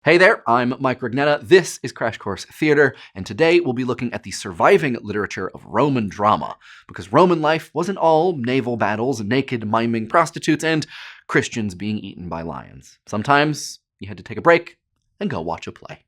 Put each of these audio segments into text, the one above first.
Hey there, I'm Mike Rignetta. This is Crash Course Theater, and today we'll be looking at the surviving literature of Roman drama, because Roman life wasn't all naval battles, naked miming prostitutes, and Christians being eaten by lions. Sometimes you had to take a break and go watch a play.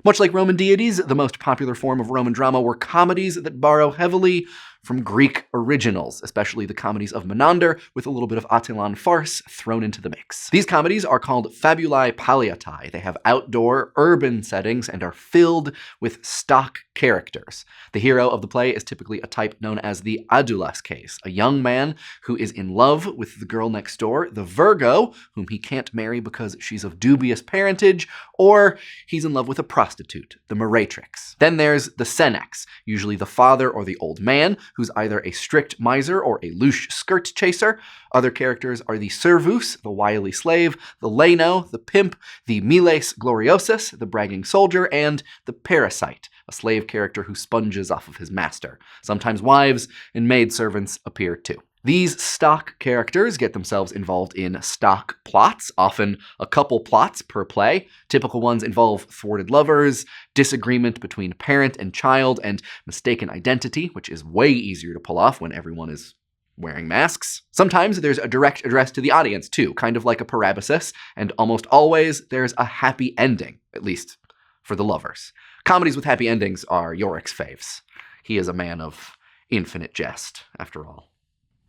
Much like Roman deities, the most popular form of Roman drama were comedies that borrow heavily from Greek originals, especially the comedies of Menander, with a little bit of Attilan farce thrown into the mix. These comedies are called fabulae palliatae. They have outdoor, urban settings and are filled with stock characters. The hero of the play is typically a type known as the adulas case, a young man who is in love with the girl next door, the Virgo, whom he can't marry because she's of dubious parentage, or he's in love with a prostitute, the Meretrix. Then there's the senex, usually the father or the old man, who's either a strict miser or a louche skirt chaser. Other characters are the servus, the wily slave, the leno, the pimp, the miles gloriosus, the bragging soldier, and the parasite, a slave character who sponges off of his master. Sometimes wives and maidservants appear too. These stock characters get themselves involved in stock plots, often a couple plots per play. Typical ones involve thwarted lovers, disagreement between parent and child, and mistaken identity, which is way easier to pull off when everyone is wearing masks. Sometimes there's a direct address to the audience too, kind of like a parabasis, and almost always there's a happy ending, at least for the lovers. Comedies with happy endings are Yorick's faves. He is a man of infinite jest, after all.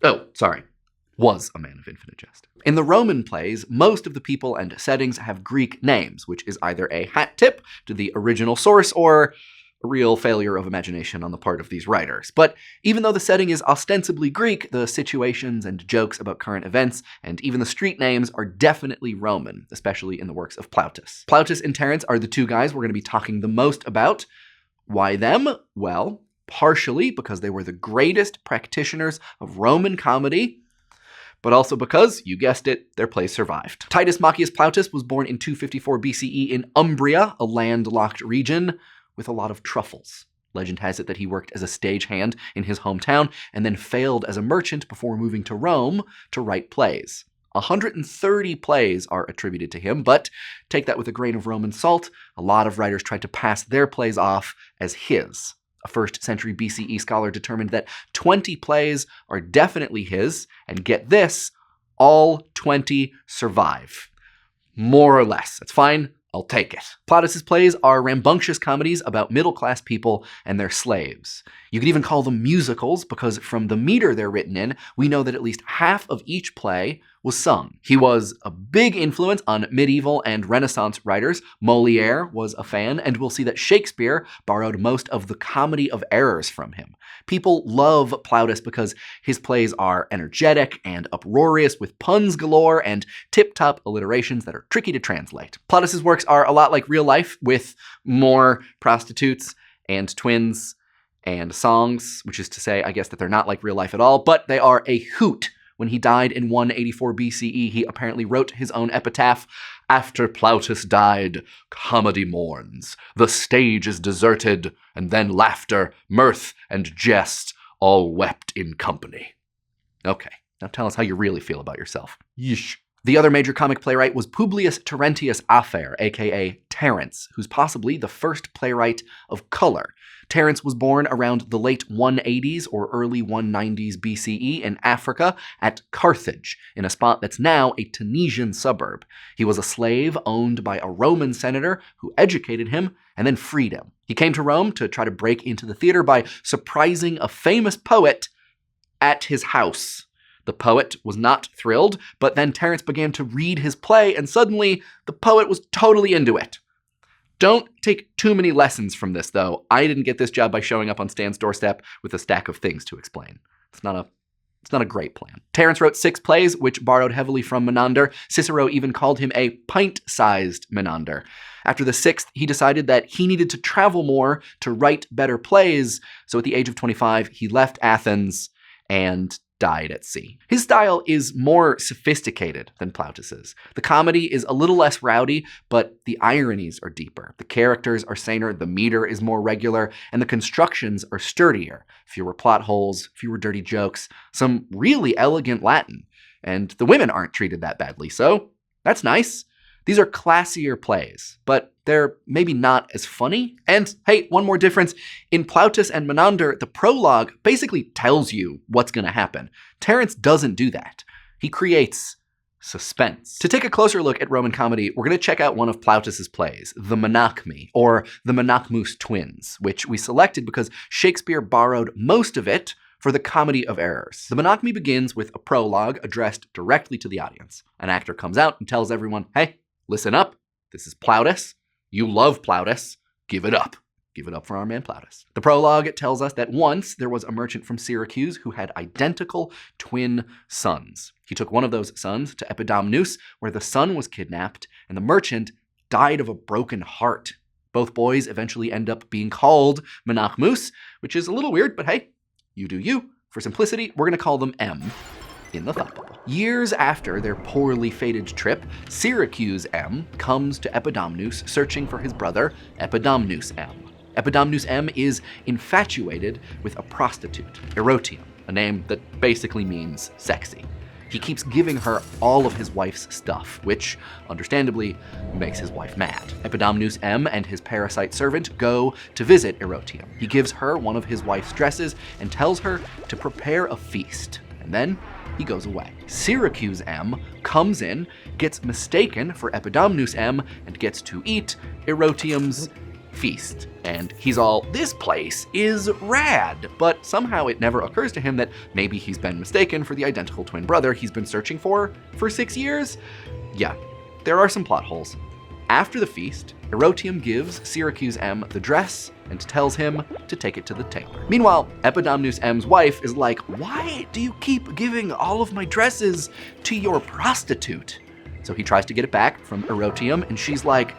Oh, sorry. Was a man of infinite jest. In the Roman plays, most of the people and settings have Greek names, which is either a hat tip to the original source or a real failure of imagination on the part of these writers. But even though the setting is ostensibly Greek, the situations and jokes about current events and even the street names are definitely Roman, especially in the works of Plautus. Plautus and Terence are the two guys we're going to be talking the most about. Why them? Well, partially because they were the greatest practitioners of Roman comedy, but also because, you guessed it, their plays survived. Titus Macius Plautus was born in 254 BCE in Umbria, a landlocked region with a lot of truffles. Legend has it that he worked as a stagehand in his hometown and then failed as a merchant before moving to Rome to write plays. 130 plays are attributed to him, but take that with a grain of Roman salt. A lot of writers tried to pass their plays off as his. A 1st century BCE scholar determined that 20 plays are definitely his, and get this, all 20 survive. More or less. That's fine. I'll take it. Plautus's plays are rambunctious comedies about middle-class people and their slaves. You could even call them musicals, because from the meter they're written in, we know that at least half of each play was sung. He was a big influence on medieval and Renaissance writers. Molière was a fan, and we'll see that Shakespeare borrowed most of the comedy of errors from him. People love Plautus because his plays are energetic and uproarious, with puns galore and tip-top alliterations that are tricky to translate. Plautus's works are a lot like real life, with more prostitutes and twins and songs, which is to say, I guess, that they're not like real life at all, but they are a hoot. When he died in 184 BCE, he apparently wrote his own epitaph. After Plautus died, comedy mourns. The stage is deserted, and then laughter, mirth, and jest all wept in company. Okay, now tell us how you really feel about yourself. Yeesh. The other major comic playwright was Publius Terentius Afer, aka Terence, who's possibly the first playwright of color. Terence was born around the late 180s or early 190s BCE in Africa at Carthage, in a spot that's now a Tunisian suburb. He was a slave owned by a Roman senator who educated him and then freed him. He came to Rome to try to break into the theater by surprising a famous poet at his house. The poet was not thrilled, but then Terence began to read his play, and suddenly the poet was totally into it. Don't take too many lessons from this, though. I didn't get this job by showing up on Stan's doorstep with a stack of things to explain. It's not a great plan. Terence wrote 6 plays, which borrowed heavily from Menander. Cicero even called him a pint-sized Menander. After the 6th, he decided that he needed to travel more to write better plays, so at the age of 25, he left Athens and died at sea. His style is more sophisticated than Plautus's. The comedy is a little less rowdy, but the ironies are deeper. The characters are saner, the meter is more regular, and the constructions are sturdier. Fewer plot holes, fewer dirty jokes, some really elegant Latin. And the women aren't treated that badly, so that's nice. These are classier plays, but they're maybe not as funny. And hey, one more difference. In Plautus and Menander, the prologue basically tells you what's going to happen. Terence doesn't do that. He creates suspense. To take a closer look at Roman comedy, we're going to check out one of Plautus's plays, the Menachmi, or the Menachmus Twins, which we selected because Shakespeare borrowed most of it for the Comedy of Errors. The Menachmi begins with a prologue addressed directly to the audience. An actor comes out and tells everyone, hey, listen up, this is Plautus. You love Plautus. Give it up. Give it up for our man Plautus. The prologue tells us that once there was a merchant from Syracuse who had identical twin sons. He took one of those sons to Epidamnus, where the son was kidnapped, and the merchant died of a broken heart. Both boys eventually end up being called Menachmus, which is a little weird, but hey, you do you. For simplicity, we're going to call them M in the thought bubble. Years after their poorly fated trip, Syracuse M comes to Epidamnus searching for his brother, Epidamnus M. Epidamnus M is infatuated with a prostitute, Erotium, a name that basically means sexy. He keeps giving her all of his wife's stuff, which, understandably, makes his wife mad. Epidamnus M and his parasite servant go to visit Erotium. He gives her one of his wife's dresses and tells her to prepare a feast, and then he goes away. Syracuse M comes in, gets mistaken for Epidamnus M, and gets to eat Erotium's feast. And he's all, this place is rad, but somehow it never occurs to him that maybe he's been mistaken for the identical twin brother he's been searching for 6 years? Yeah, there are some plot holes. After the feast, Erotium gives Syracuse M the dress and tells him to take it to the tailor. Meanwhile, Epidamnus M's wife is like, why do you keep giving all of my dresses to your prostitute? So he tries to get it back from Erotium, and she's like,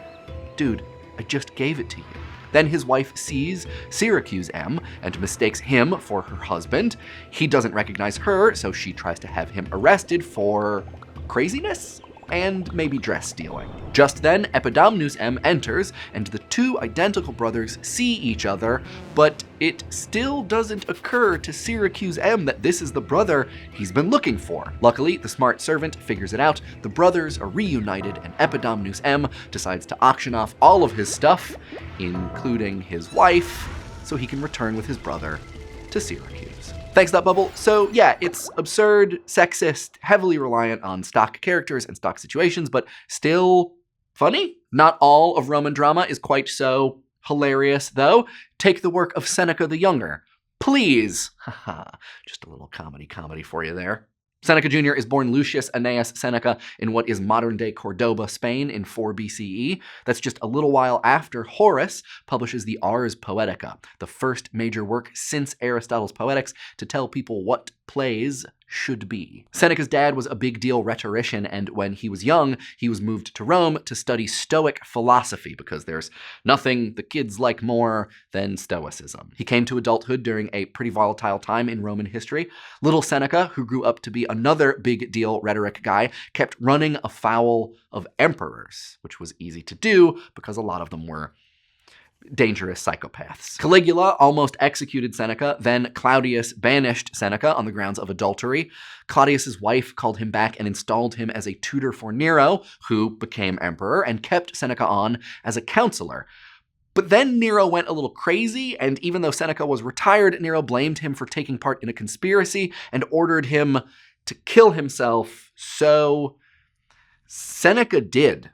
dude, I just gave it to you. Then his wife sees Syracuse M and mistakes him for her husband. He doesn't recognize her, so she tries to have him arrested for craziness and maybe dress stealing. Just then, Epidamnus M enters, and the two identical brothers see each other, but it still doesn't occur to Syracuse M that this is the brother he's been looking for. Luckily, the smart servant figures it out, the brothers are reunited, and Epidamnus M decides to auction off all of his stuff, including his wife, so he can return with his brother to Syracuse. Thanks, Thought Bubble. So yeah, it's absurd, sexist, heavily reliant on stock characters and stock situations, but still funny. Not all of Roman drama is quite so hilarious, though. Take the work of Seneca the Younger. Please. Haha, just a little comedy for you there. Seneca Jr. is born Lucius Annaeus Seneca in what is modern-day Cordoba, Spain in 4 BCE. That's just a little while after Horace publishes the Ars Poetica, the first major work since Aristotle's Poetics to tell people what plays should be. Seneca's dad was a big deal rhetorician, and when he was young, he was moved to Rome to study Stoic philosophy because there's nothing the kids like more than Stoicism. He came to adulthood during a pretty volatile time in Roman history. Little Seneca, who grew up to be another big deal rhetoric guy, kept running afoul of emperors, which was easy to do because a lot of them were dangerous psychopaths. Caligula almost executed Seneca, then Claudius banished Seneca on the grounds of adultery. Claudius's wife called him back and installed him as a tutor for Nero, who became emperor, and kept Seneca on as a counselor. But then Nero went a little crazy, and even though Seneca was retired, Nero blamed him for taking part in a conspiracy and ordered him to kill himself, so Seneca did.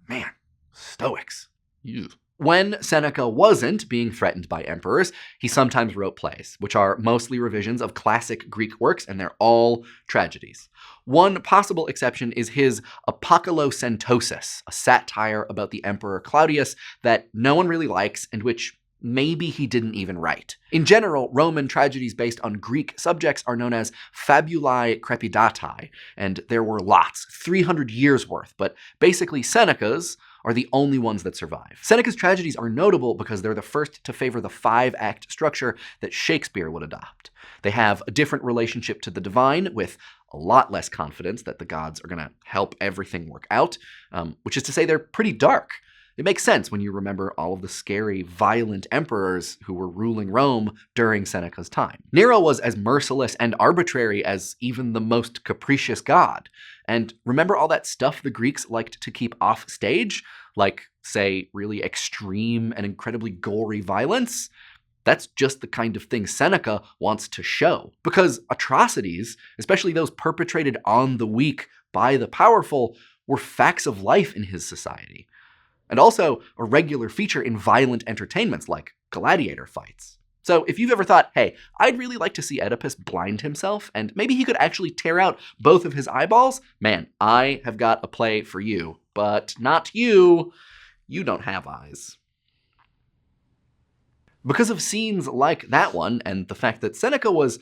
Man, Stoics. Ew. When Seneca wasn't being threatened by emperors, he sometimes wrote plays, which are mostly revisions of classic Greek works, and they're all tragedies. One possible exception is his Apocalypsentosis, a satire about the emperor Claudius that no one really likes and which maybe he didn't even write. In general, Roman tragedies based on Greek subjects are known as fabulae crepidatae, and there were lots, 300 years worth, but basically Seneca's are the only ones that survive. Seneca's tragedies are notable because they're the first to favor the 5-act structure that Shakespeare would adopt. They have a different relationship to the divine, with a lot less confidence that the gods are going to help everything work out, which is to say they're pretty dark. It makes sense when you remember all of the scary, violent emperors who were ruling Rome during Seneca's time. Nero was as merciless and arbitrary as even the most capricious god. And remember all that stuff the Greeks liked to keep off stage? Like, say, really extreme and incredibly gory violence? That's just the kind of thing Seneca wants to show. Because atrocities, especially those perpetrated on the weak by the powerful, were facts of life in his society. And also a regular feature in violent entertainments like gladiator fights. So if you've ever thought, hey, I'd really like to see Oedipus blind himself, and maybe he could actually tear out both of his eyeballs, man, I have got a play for you. But not you. You don't have eyes. Because of scenes like that one, and the fact that Seneca was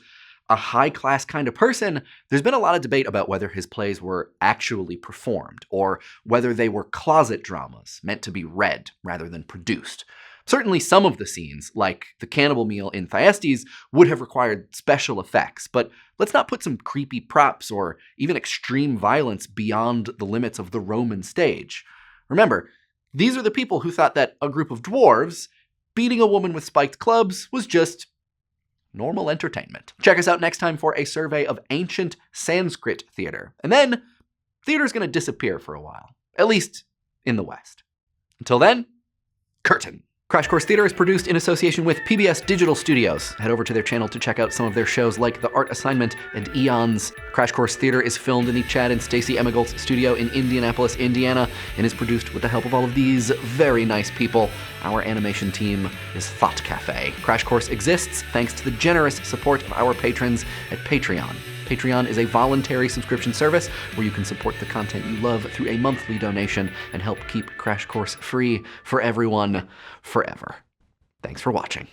a high-class kind of person, there's been a lot of debate about whether his plays were actually performed, or whether they were closet dramas meant to be read rather than produced. Certainly some of the scenes, like the cannibal meal in Thyestes, would have required special effects, but let's not put some creepy props or even extreme violence beyond the limits of the Roman stage. Remember, these are the people who thought that a group of dwarves beating a woman with spiked clubs was just normal entertainment. Check us out next time for a survey of ancient Sanskrit theater. And then, theater's gonna disappear for a while. At least in the West. Until then, curtain. Crash Course Theater is produced in association with PBS Digital Studios. Head over to their channel to check out some of their shows like The Art Assignment and Eons. Crash Course Theater is filmed in the Chad and Stacey Emigolt's studio in Indianapolis, Indiana, and is produced with the help of all of these very nice people. Our animation team is Thought Cafe. Crash Course exists thanks to the generous support of our patrons at Patreon. Patreon is a voluntary subscription service where you can support the content you love through a monthly donation and help keep Crash Course free for everyone, forever. Thanks for watching.